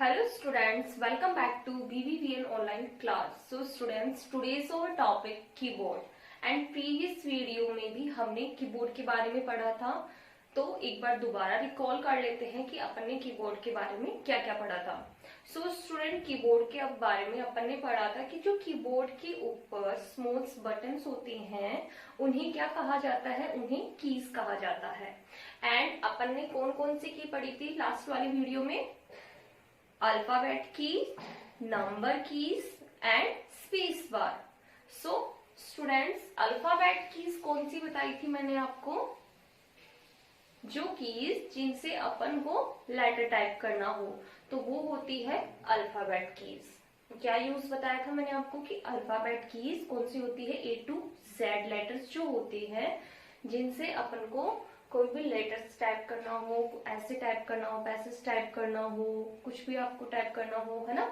Hello students, welcome back to BBVN online class. So students, today's our topic keyboard and previous video में भी हमने keyboard के बारे में पढ़ा था, तो एक बार दोबारा रिकॉल कर लेते हैं कि अपन ने कीबोर्ड के बारे में क्या क्या पढ़ा था। सो स्टूडेंट, कीबोर्ड के बारे में अपन ने पढ़ा था कि जो कीबोर्ड के ऊपर स्मॉल बटन्स होते हैं उन्हें क्या कहा जाता है, उन्हें कीज कहा जाता है। एंड अपन ने कौन कौन सी की पढ़ी थी लास्ट वाली वीडियो में? Alphabet keys, number keys and space bar. So students, alphabet keys कौन सी बताई थी मैंने आपको? जो कीज जिनसे अपन को लेटर टाइप करना हो तो वो होती है अल्फाबेट कीज। क्या यूज बताया था मैंने आपको कि अल्फाबेट कीज कौन सी होती है? A to Z लेटर्स जो होते हैं जिनसे अपन को कोई भी लेटर्स टाइप करना हो, ऐसे टाइप करना हो, पैसेज टाइप करना हो, कुछ भी आपको टाइप करना हो, है ना,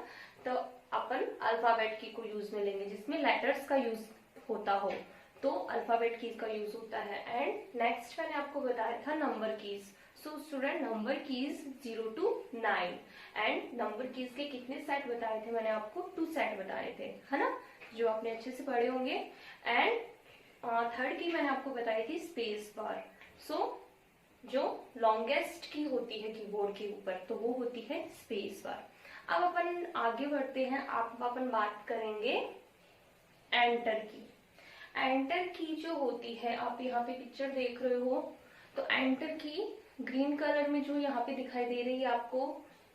तो अपन अल्फाबेट की को यूज में लेंगे जिसमें लेटर्स का यूज होता हो, तो अल्फाबेट कीज का यूज होता है। एंड नेक्स्ट मैंने आपको बताया था number keys. So student, number keys 0 to 9 and number keys के कितने सेट बताए थे मैंने आपको? 2 सेट बताए थे, है ना, जो आपने अच्छे से पढ़े होंगे। एंड थर्ड की मैंने आपको बताई थी स्पेस बार। सो जो लॉन्गेस्ट की होती है कीबोर्ड के ऊपर तो वो होती है स्पेस बार। अब अपन आगे बढ़ते हैं, अपन बात करेंगे एंटर की। एंटर की जो होती है, आप यहाँ पे पिक्चर देख रहे हो, तो एंटर की ग्रीन कलर में जो यहाँ पे दिखाई दे रही है आपको,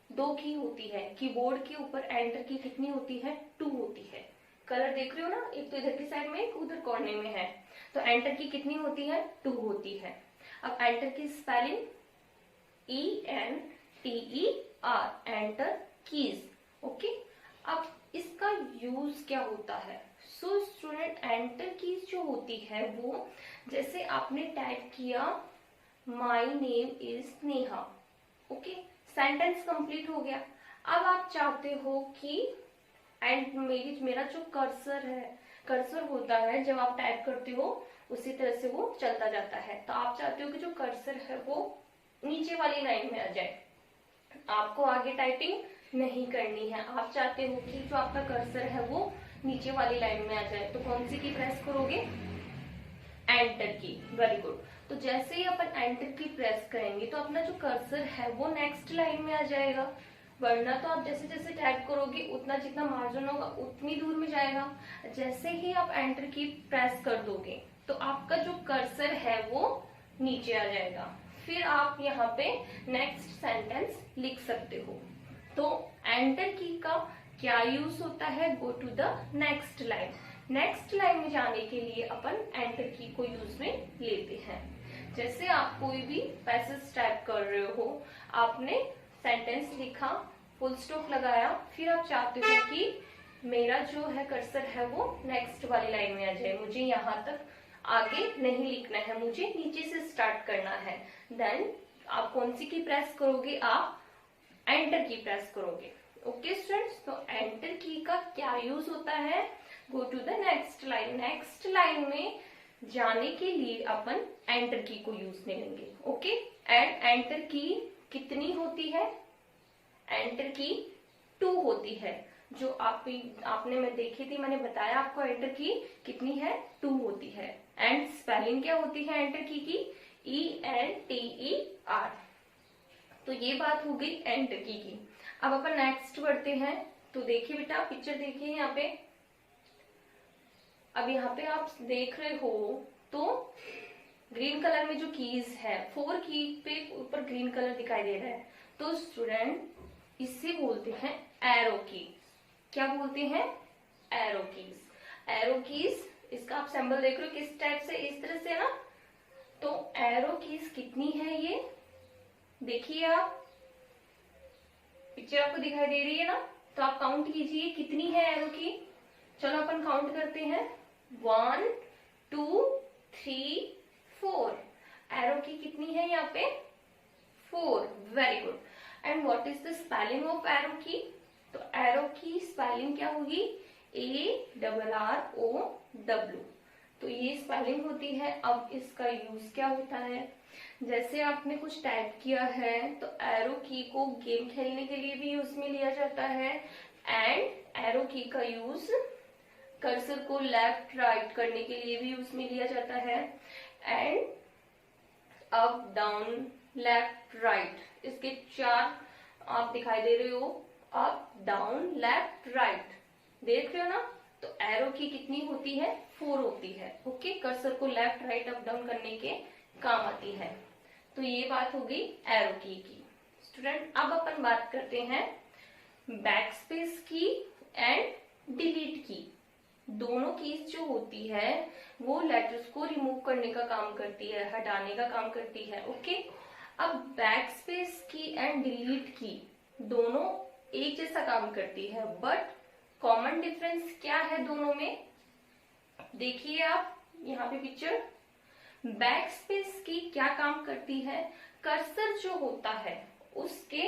2 की होती है कीबोर्ड के ऊपर। एंटर की कितनी होती है? 2 होती है। कलर देख रहे हो ना, एक तो इधर की साइड में, एक उधर कोने में है। तो एंटर की कितनी होती है? 2 होती है। अब एंटर की spelling ENTER, enter keys. Okay, अब इसका यूज क्या होता है? सो स्टूडेंट, एंटर कीज जो होती है वो, जैसे आपने टाइप किया my name is Neha, okay, sentence complete हो गया। अब आप चाहते हो कि एंड मेरा जो कर्सर होता है, जब आप टाइप करते हो उसी तरह से वो चलता जाता है, तो आप चाहते हो कि जो कर्सर है वो नीचे वाली लाइन में आ जाए, आपको आगे टाइपिंग नहीं करनी है। आप चाहते हो कि जो आपका कर्सर है वो नीचे वाली लाइन में आ जाए, तो कौन सी की प्रेस करोगे? एंटर की। Very good. तो जैसे ही अपन एंटर की प्रेस करेंगे तो अपना जो कर्सर है वो नेक्स्ट लाइन में आ जाएगा, वरना तो आप जैसे जैसे टाइप करोगे उतना जितना मार्जिन होगा उतनी दूर में जाएगा। जैसे ही आप एंटर की प्रेस कर दोगे तो आपका जो कर्सर है वो नीचे आ जाएगा, फिर आप यहाँ पे नेक्स्ट सेंटेंस लिख सकते हो। तो एंटर की का क्या यूज होता है? Go to the next line. Next line में जाने के लिए अपन एंटर की को यूज में लेते हैं। जैसे आप कोई भी पैसेज टाइप कर रहे हो, आपने सेंटेंस लिखा, फुल स्टॉप लगाया, फिर आप चाहते हो कि मेरा जो है कर्सर है वो नेक्स्ट वाली लाइन में आ जाए, मुझे यहाँ तक आगे नहीं लिखना है, मुझे नीचे से स्टार्ट करना है, देन आप कौन सी की प्रेस करोगे? आप एंटर की प्रेस करोगे। ओके स्टूडेंट्स, तो एंटर की का क्या यूज होता है? Go to the next line. Next line में जाने के लिए अपन एंटर की को यूज में लेंगे। ओके, एंड एंटर की कितनी होती है? एंटर की 2 होती है। जो आपने मैं देखी थी, मैंने बताया आपको एंटर की कितनी है? 2 होती है। एंड स्पेलिंग क्या होती है एंटर की ENTER। तो ये बात हो गई एंटर की। अब अपन नेक्स्ट बढ़ते हैं। तो देखिए बेटा, पिक्चर देखिए यहाँ पे। अब यहाँ पे आप देख रहे हो तो ग्रीन कलर में जो कीज है, 4 की पे ऊपर ग्रीन कलर दिखाई दे रहा है, तो स्टूडेंट इसे बोलते हैं एरो की। क्या बोलते हैं? Arrow keys. एरो कीज, इसका आप सिंबल देख रहे हो किस टाइप से, इस तरह से ना। तो एरो कीज कितनी है ये देखिए, आप पिक्चर आपको दिखाई दे रही है ना, तो आप काउंट कीजिए कितनी है एरो की। चलो अपन काउंट करते हैं, 1 2 3 4। एरो की कितनी है यहाँ पे? 4। Very good. And what is the spelling of arrow की? तो एरो की स्पेलिंग क्या होगी? ARROW। तो ये स्पेलिंग होती है। अब इसका यूज क्या होता है? जैसे आपने कुछ टाइप किया है तो एरो की को गेम खेलने के लिए भी यूज में लिया जाता है, एंड एरो की का यूज कर्सर को लेफ्ट राइट करने के लिए भी यूज में लिया जाता है, and up down left right, इसके 4 आप दिखाई दे रहे हो, अप डाउन लेफ्ट राइट, देख रहे हो ना। तो एरो की कितनी होती है, 4 होती है। ओके, कर्सर को लेफ्ट राइट अप डाउन करने के काम आती है। तो ये बात हो गई एरो की। स्टूडेंट, अब अपन बात करते हैं बैक स्पेस की एंड डिलीट की। दोनों कीज जो होती है वो लेटर्स को रिमूव करने का काम करती है, हटाने का काम करती है। ओके, अब बैक स्पेस की एंड डिलीट की दोनों एक जैसा काम करती है, बट कॉमन डिफरेंस क्या है दोनों में, देखिए आप यहाँ पे पिक्चर। बैक स्पेस की क्या काम करती है, कर्सर जो होता है उसके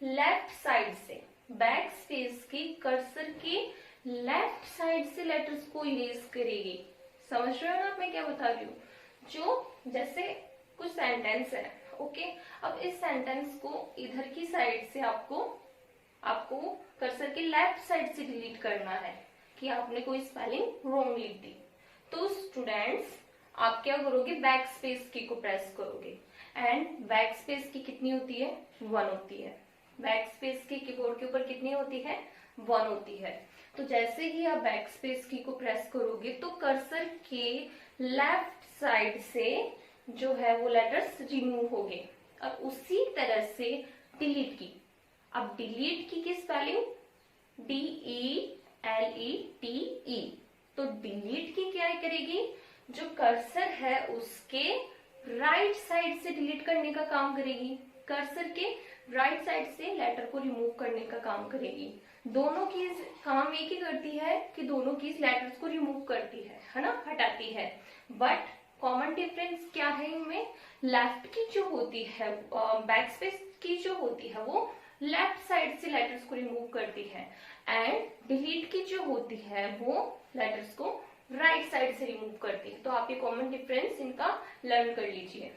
लेफ्ट साइड से, बैक स्पेस की कर्सर के लेफ्ट साइड से लेटर्स को इरेज करेगी। समझ रहे हो ना मैं क्या बता रही हूँ। जो जैसे कुछ सेंटेंस है, ओके, अब इस सेंटेंस को इधर की साइड से आपको कर्सर के लेफ्ट साइड से डिलीट करना है कि आपने कोई स्पेलिंग रॉन्ग लिख दी। तो स्टूडेंट्स, आप क्या करोगे, बैक स्पेस की को प्रेस करोगे, एंड बैक स्पेस की कितनी होती है, 1 होती है। बैक स्पेस की कीबोर्ड के ऊपर कितनी होती है, 1 होती है। तो जैसे ही आप बैक स्पेस की को प्रेस करोगे तो कर्सर के लेफ्ट साइड से जो है वो लेटर्स रिमूव होंगे। अब उसी तरह से डिलीट की, अब डिलीट की स्पेलिंग DELETE। तो डिलीट की क्या करेगी, जो कर्सर है उसके राइट साइड से डिलीट करने का काम करेगी, कर्सर के राइट साइड से लेटर को रिमूव करने का काम करेगी। दोनों की काम एक ही करती है कि दोनों की लेटर्स को रिमूव करती है ना, हटाती है। बट कॉमन डिफरेंस क्या है इनमें, लेफ्ट की जो होती है, बैक स्पेस की जो होती है वो लेफ्ट साइड से लेटर्स को रिमूव करती है, एंड डिलीट की जो होती है वो लेटर्स को राइट साइड से रिमूव करती है। तो आप ये कॉमन डिफरेंस इनका लर्न कर लीजिए।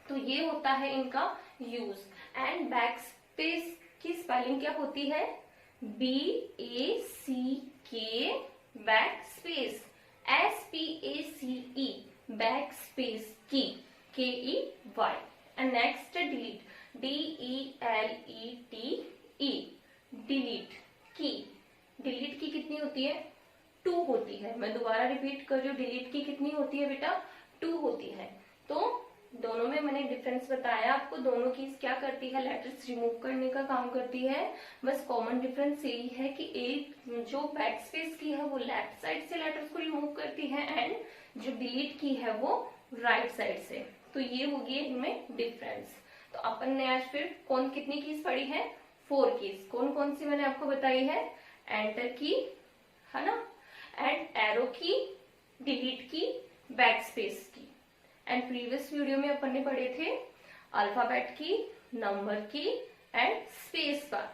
तो ये होता है इनका यूज। एंड बैक स्पेस की स्पेलिंग क्या होती है, BACK back space, SPACE back space की, KEY। And next delete, DELETE delete की। डिलीट की कितनी होती है, 2 होती है। मैं दोबारा रिपीट कर रही हूँ, डिलीट की कितनी होती है बेटा, 2 होती है। तो दोनों में मैंने डिफरेंस बताया आपको, दोनों की क्या करती है, लेटर्स रिमूव करने का काम करती है। बस कॉमन डिफरेंस यही है कि एक जो बैक स्पेस की है वो लेफ्ट साइड से लेटर्स को रिमूव करती है, एंड जो डिलीट की है वो राइट साइड से। तो ये होगी इनमें डिफरेंस। तो अपन ने आज फिर कितनी कीज पढ़ी है, 4 कीज। कौन कौन सी मैंने आपको बताई है, एंटर की है ना, एंड एरो की, डिलीट की, बैक स्पेस की। एंड प्रीवियस वीडियो में अपन ने पढ़े थे अल्फाबेट की, नंबर की, एंड स्पेस बार।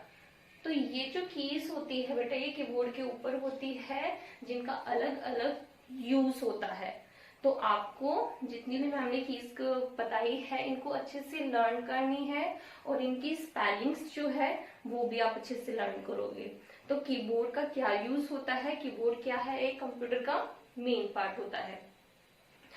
तो ये जो कीज होती है बेटा, ये कीबोर्ड के ऊपर होती है जिनका अलग अलग यूज होता है। तो आपको जितनी भी मैंने कीज बताई है इनको अच्छे से लर्न करनी है, और इनकी स्पेलिंग्स जो है वो भी आप अच्छे से लर्न करोगे। तो कीबोर्ड का क्या यूज होता है, कीबोर्ड क्या है, एक कंप्यूटर का मेन पार्ट होता है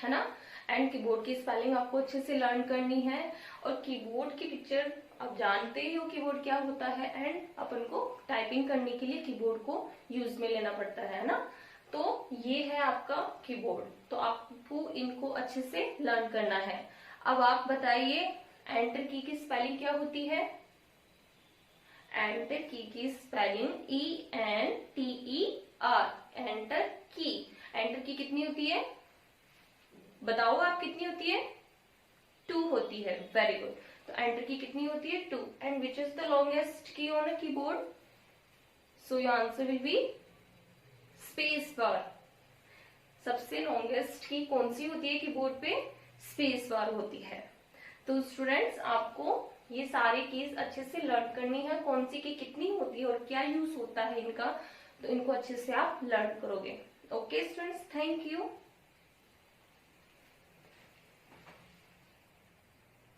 ना। एंड कीबोर्ड की स्पेलिंग आपको अच्छे से लर्न करनी है, और कीबोर्ड की पिक्चर आप जानते ही हो कीबोर्ड क्या होता है, एंड अपन को टाइपिंग करने के लिए कीबोर्ड को यूज में लेना पड़ता है ना। तो ये है आपका कीबोर्ड, तो आपको इनको अच्छे से लर्न करना है। अब आप बताइए एंटर की स्पेलिंग क्या होती है, एंटर की स्पेलिंग ENTER, एंटर की। एंटर की कितनी होती है, बताओ आप कितनी होती है, 2 होती है। Very good. तो एंटर की कितनी होती है, 2। And which is the longest key on a keyboard, so your answer will be space bar. सबसे लॉन्गेस्ट की कौन सी होती है कीबोर्ड पे, स्पेस बार होती है। तो स्टूडेंट्स, आपको ये सारी कीज अच्छे से लर्न करनी है, कौन सी की कितनी होती है और क्या यूज होता है इनका, तो इनको अच्छे से आप लर्न करोगे। Okay students, thank you.